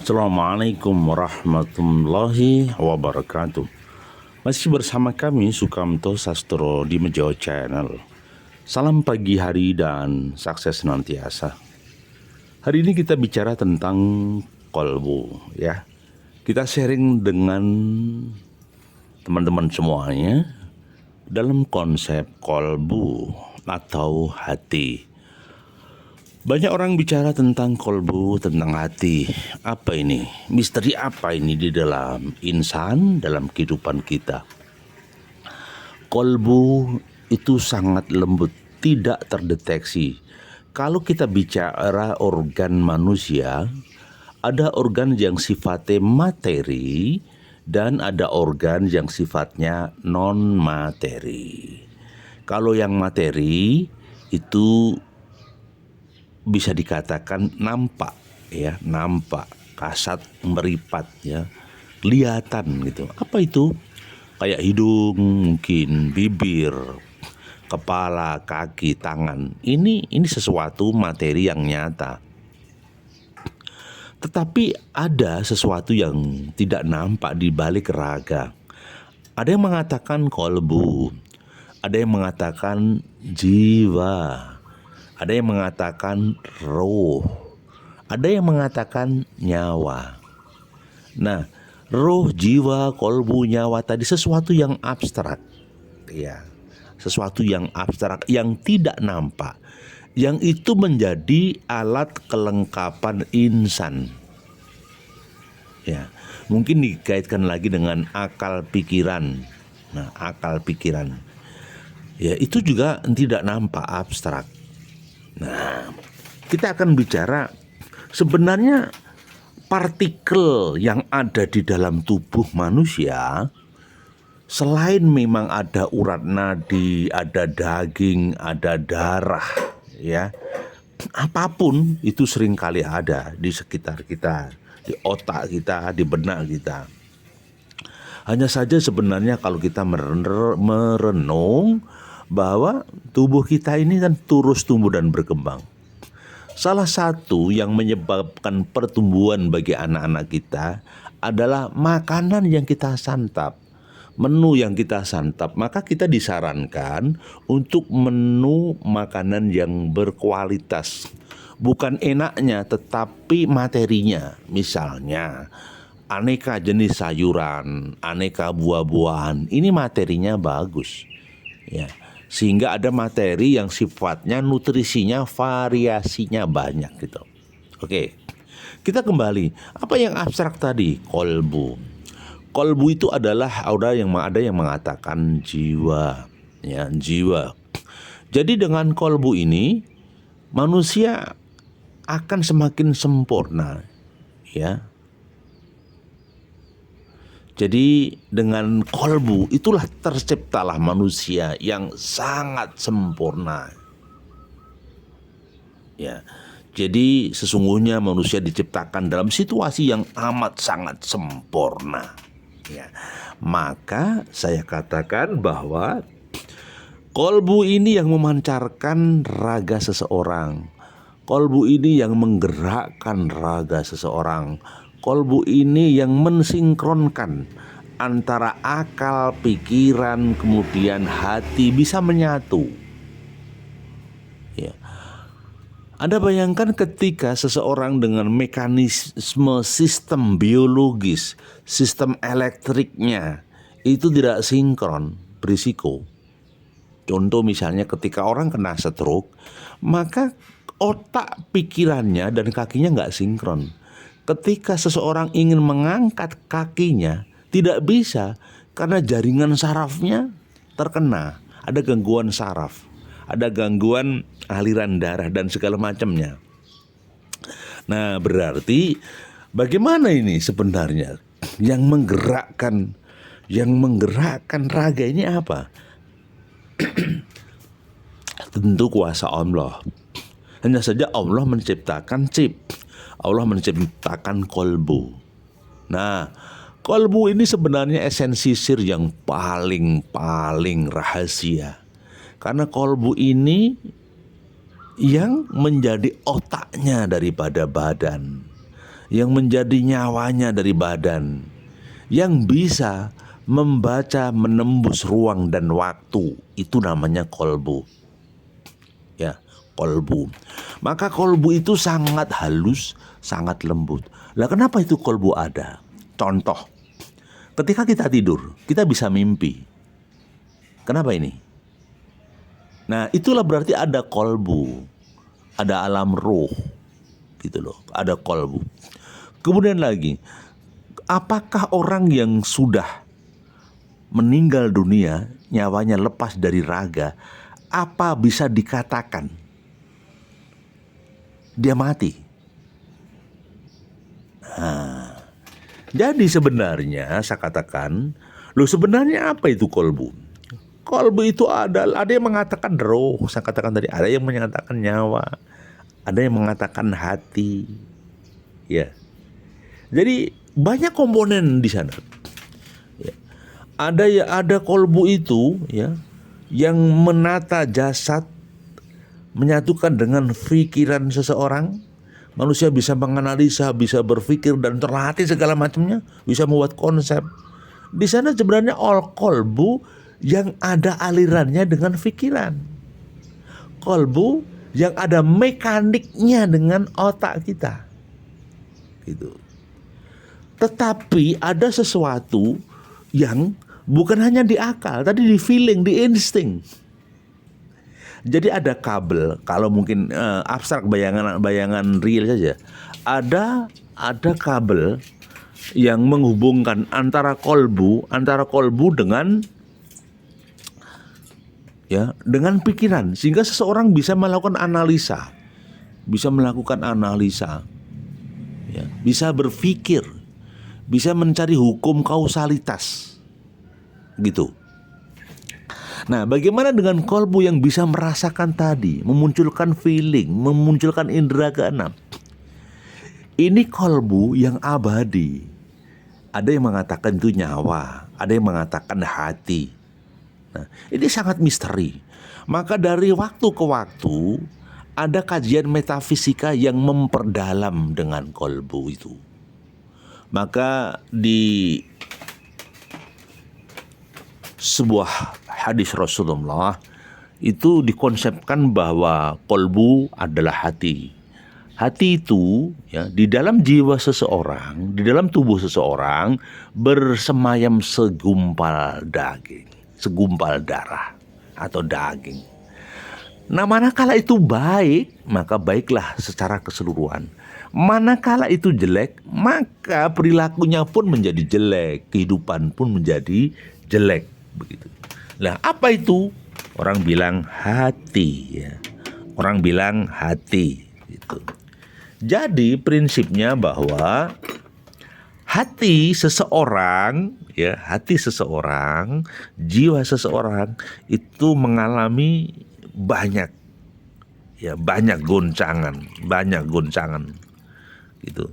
Assalamualaikum warahmatullahi wabarakatuh. Masih bersama kami Sukamto Sastro di Mejawa Channel. Salam pagi hari dan sukses senantiasa. Hari ini kita bicara tentang kolbu ya. Kita sharing dengan teman-teman semuanya dalam konsep kolbu atau hati. Banyak orang bicara tentang kolbu, tentang hati. Apa ini? Misteri apa ini di dalam insan, dalam kehidupan kita? Kolbu itu sangat lembut, tidak terdeteksi. Kalau kita bicara organ manusia, ada organ yang sifatnya materi dan ada organ yang sifatnya non-materi. Kalau yang materi itu bisa dikatakan nampak ya, nampak, kasat meripat ya, kelihatan gitu. Apa itu? Kayak hidung, mungkin bibir, kepala, kaki, tangan. Ini sesuatu materi yang nyata. Tetapi ada sesuatu yang tidak nampak di balik raga. Ada yang mengatakan kolbu, ada yang mengatakan jiwa, ada yang mengatakan roh, ada yang mengatakan nyawa. Nah, roh, jiwa, kolbu, nyawa tadi sesuatu yang abstrak, ya, sesuatu yang abstrak yang tidak nampak, yang itu menjadi alat kelengkapan insan. Ya, mungkin dikaitkan lagi dengan akal pikiran. Nah, akal pikiran, ya itu juga tidak nampak, abstrak. Nah, kita akan bicara sebenarnya partikel yang ada di dalam tubuh manusia, selain memang ada urat nadi, ada daging, ada darah, ya, apapun itu seringkali ada di sekitar kita, di otak kita, di benak kita. Hanya saja sebenarnya kalau kita merenung bahwa tubuh kita ini kan terus tumbuh dan berkembang. Salah satu yang menyebabkan pertumbuhan bagi anak-anak kita adalah makanan yang kita santap, menu yang kita santap. Maka kita disarankan untuk menu makanan yang berkualitas, bukan enaknya tetapi materinya. Misalnya aneka jenis sayuran, aneka buah-buahan, ini materinya bagus ya, sehingga ada materi yang sifatnya nutrisinya, variasinya banyak gitu. Oke, kita kembali. Apa yang abstrak tadi? Kolbu. Kolbu itu adalah ada yang mengatakan jiwa, ya, jiwa. Jadi dengan kolbu ini manusia akan semakin sempurna, ya. Jadi dengan kolbu itulah terciptalah manusia yang sangat sempurna. Ya. Jadi sesungguhnya manusia diciptakan dalam situasi yang amat sangat sempurna. Ya. Maka saya katakan bahwa kolbu ini yang memancarkan raga seseorang. Kolbu ini yang menggerakkan raga seseorang. Kolbu ini yang mensinkronkan antara akal, pikiran, kemudian hati bisa menyatu. Ya. Anda bayangkan ketika seseorang dengan mekanisme sistem biologis, sistem elektriknya itu tidak sinkron, berisiko. Contoh misalnya ketika orang kena stroke, maka otak, pikirannya, dan kakinya nggak sinkron. Ketika seseorang ingin mengangkat kakinya, tidak bisa karena jaringan sarafnya terkena. Ada gangguan saraf, ada gangguan aliran darah dan segala macamnya. Nah, berarti bagaimana ini sebenarnya? Yang menggerakkan raga ini apa? Tentu kuasa Allah. Hanya saja Allah menciptakan chip. Allah menciptakan kolbu. Nah, kolbu ini sebenarnya esensi sir yang paling rahasia. Karena kolbu ini yang menjadi otaknya daripada badan. yang menjadi nyawanya dari badan, yang bisa membaca menembus ruang dan waktu. Itu namanya kolbu. Ya, kolbu. Maka kolbu itu sangat halus, sangat lembut. Lah kenapa itu kolbu ada? Contoh, ketika kita tidur, kita bisa mimpi. Kenapa ini? Nah, itulah berarti ada kolbu, ada alam ruh, gitu loh, ada kolbu. Kemudian lagi, apakah orang yang sudah meninggal dunia, nyawanya lepas dari raga, apa bisa dikatakan dia mati? Nah, jadi sebenarnya saya katakan, loh sebenarnya apa itu kolbu? Kolbu itu ada yang mengatakan roh, saya katakan tadi, ada yang mengatakan nyawa, ada yang mengatakan hati. Ya. Jadi banyak komponen di sana. Ya. Ada kolbu itu ya yang menata jasad, menyatukan dengan pikiran seseorang. Manusia bisa menganalisa, bisa berpikir dan terlatih segala macamnya, bisa membuat konsep. Di sana sebenarnya kolbu yang ada alirannya dengan pikiran. Kolbu yang ada mekaniknya dengan otak kita. Gitu. Tetapi ada sesuatu yang bukan hanya di akal, tadi di feeling, di insting. Jadi ada kabel, kalau mungkin abstrak, bayangan real saja. Ada kabel yang menghubungkan antara kolbu dengan pikiran, sehingga seseorang bisa melakukan analisa, ya, bisa berpikir, bisa mencari hukum kausalitas, gitu. Nah, bagaimana dengan kolbu yang bisa merasakan tadi, memunculkan feeling, memunculkan indera keenam? Ini kolbu yang abadi. Ada yang mengatakan itu nyawa, ada yang mengatakan hati. Nah, ini sangat misteri. Maka dari waktu ke waktu ada kajian metafisika yang memperdalam dengan kolbu itu. Maka di sebuah hadis Rasulullah itu dikonsepkan bahwa kolbu adalah hati. Hati itu ya di dalam jiwa seseorang, di dalam tubuh seseorang bersemayam segumpal daging, segumpal darah atau daging. Nah, manakala itu baik, maka baiklah secara keseluruhan. Manakala itu jelek, maka perilakunya pun menjadi jelek, kehidupan pun menjadi jelek, begitu. Nah, apa itu? Orang bilang hati, ya. Orang bilang hati, gitu. Jadi prinsipnya bahwa hati seseorang, jiwa seseorang itu mengalami banyak goncangan, gitu.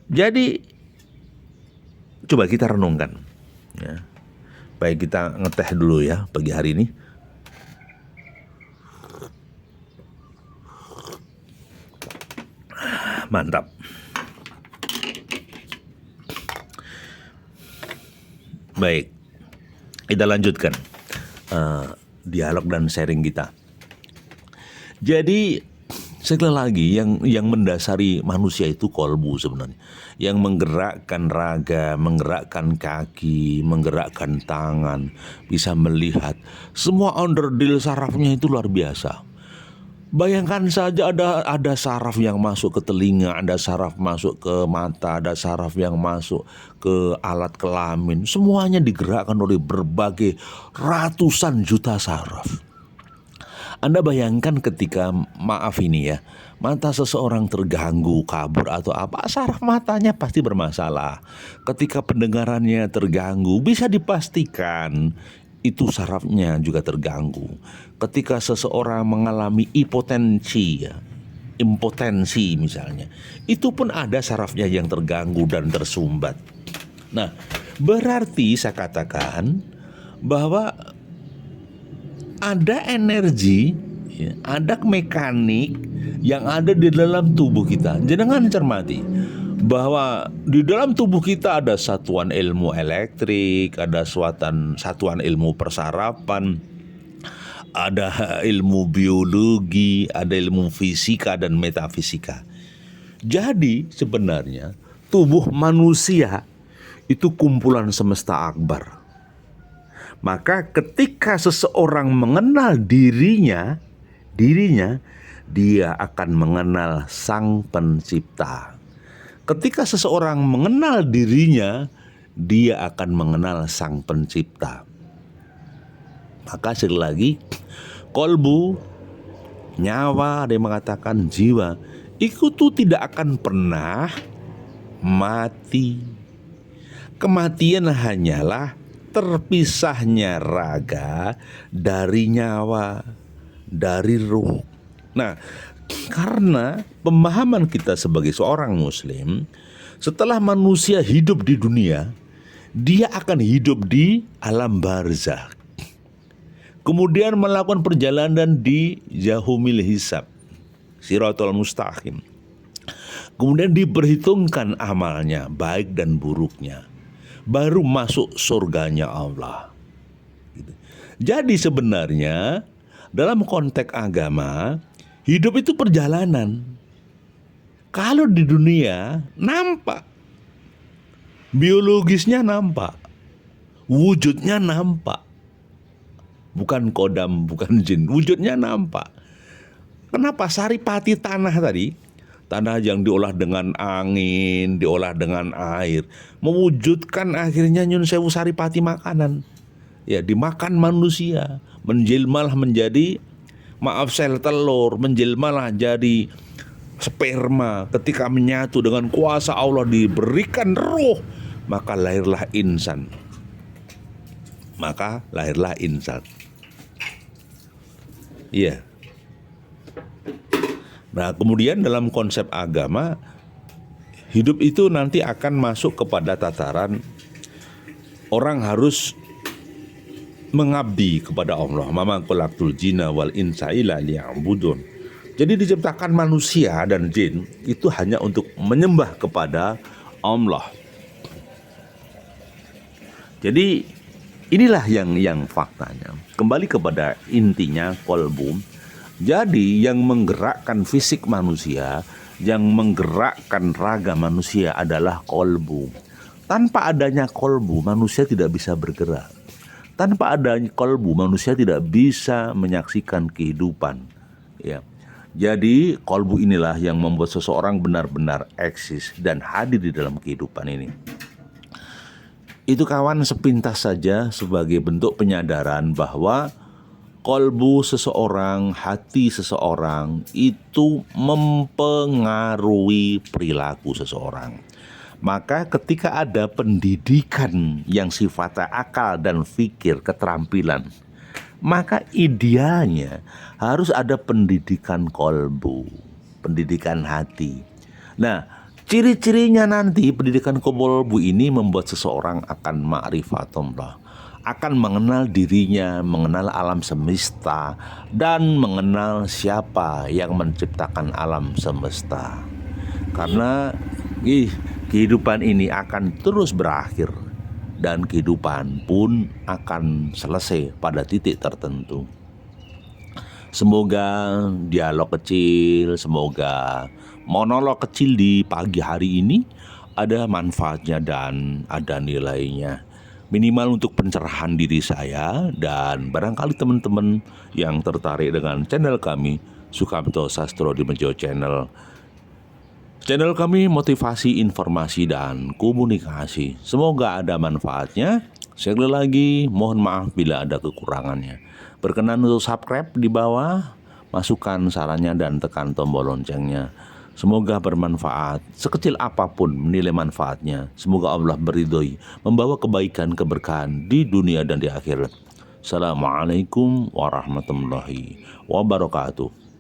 Jadi coba kita renungkan, ya. Baik, kita ngeteh dulu ya pagi hari ini. Mantap. Baik, kita lanjutkan dialog dan sharing kita. Jadi sekali lagi yang mendasari manusia itu kolbu sebenarnya, yang menggerakkan raga, menggerakkan kaki, menggerakkan tangan, bisa melihat, semua onderdil sarafnya itu luar biasa. Bayangkan saja ada saraf yang masuk ke telinga, ada saraf masuk ke mata, ada saraf yang masuk ke alat kelamin. Semuanya digerakkan oleh berbagai ratusan juta saraf. Anda bayangkan ketika, maaf ini ya, mata seseorang terganggu, kabur atau apa, saraf matanya pasti bermasalah. Ketika pendengarannya terganggu, bisa dipastikan itu sarafnya juga terganggu. Ketika seseorang mengalami impotensi misalnya, itu pun ada sarafnya yang terganggu dan tersumbat. Nah, berarti saya katakan bahwa ada energi, ada mekanik yang ada di dalam tubuh kita. Jangan cermati bahwa di dalam tubuh kita ada satuan ilmu elektrik, ada satuan ilmu persarapan, ada ilmu biologi, ada ilmu fisika dan metafisika. Jadi sebenarnya tubuh manusia itu kumpulan semesta akbar. Maka ketika seseorang mengenal dirinya, dia akan mengenal Sang Pencipta. Ketika seseorang mengenal dirinya, dia akan mengenal Sang Pencipta. Maka sekali lagi, kolbu, nyawa, ada yang mengatakan jiwa, itu tuh tidak akan pernah mati. Kematian hanyalah terpisahnya raga dari nyawa, dari ruh. Nah, karena pemahaman kita sebagai seorang muslim, setelah manusia hidup di dunia, dia akan hidup di alam barzakh. Kemudian melakukan perjalanan di Jahumil Hisab, Siratul Mustaqim. Kemudian diperhitungkan amalnya, baik dan buruknya. Baru masuk surganya Allah. Jadi sebenarnya dalam konteks agama, hidup itu perjalanan. Kalau di dunia nampak, biologisnya nampak, wujudnya nampak. Bukan kodam, bukan jin, wujudnya nampak. Kenapa? Saripati tanah tadi, tanah yang diolah dengan angin, diolah dengan air, mewujudkan akhirnya Nyun Sewu Saripati makanan. Ya, dimakan manusia, menjelmalah menjadi sel telur, menjelmalah jadi sperma. Ketika menyatu dengan kuasa Allah diberikan roh, maka lahirlah insan. Iya. Nah, kemudian dalam konsep agama, hidup itu nanti akan masuk kepada tataran orang harus mengabdi kepada Allah. Mama khalaqtul jinna wal insa illa liya'budun. Jadi diciptakan manusia dan jin itu hanya untuk menyembah kepada Allah. Jadi inilah yang faktanya. Kembali kepada intinya kolbu. Jadi yang menggerakkan fisik manusia, yang menggerakkan raga manusia adalah kolbu. Tanpa adanya kolbu, manusia tidak bisa bergerak. Tanpa adanya kolbu, manusia tidak bisa menyaksikan kehidupan. Ya. Jadi kolbu inilah yang membuat seseorang benar-benar eksis dan hadir di dalam kehidupan ini. Itu kawan sepintas saja sebagai bentuk penyadaran bahwa kolbu seseorang, hati seseorang itu mempengaruhi perilaku seseorang. Maka ketika ada pendidikan yang sifatnya akal dan fikir, keterampilan, maka idealnya harus ada pendidikan kolbu, pendidikan hati. Nah, ciri-cirinya nanti pendidikan kolbu ini membuat seseorang akan ma'rifatullah, akan mengenal dirinya, mengenal alam semesta, dan mengenal siapa yang menciptakan alam semesta. Karena kehidupan ini akan terus berakhir dan kehidupan pun akan selesai pada titik tertentu. Semoga dialog kecil, semoga monolog kecil di pagi hari ini ada manfaatnya dan ada nilainya. Minimal untuk pencerahan diri saya dan barangkali teman-teman yang tertarik dengan channel kami, Sukamto Sastrodimedjo Channel. Channel kami motivasi, informasi, dan komunikasi. Semoga ada manfaatnya. Sekali lagi, mohon maaf bila ada kekurangannya. Berkenan untuk subscribe di bawah, masukkan sarannya dan tekan tombol loncengnya. Semoga bermanfaat, sekecil apapun nilai manfaatnya. Semoga Allah beridhoi, membawa kebaikan, keberkahan di dunia dan di akhirat. Assalamualaikum warahmatullahi wabarakatuh.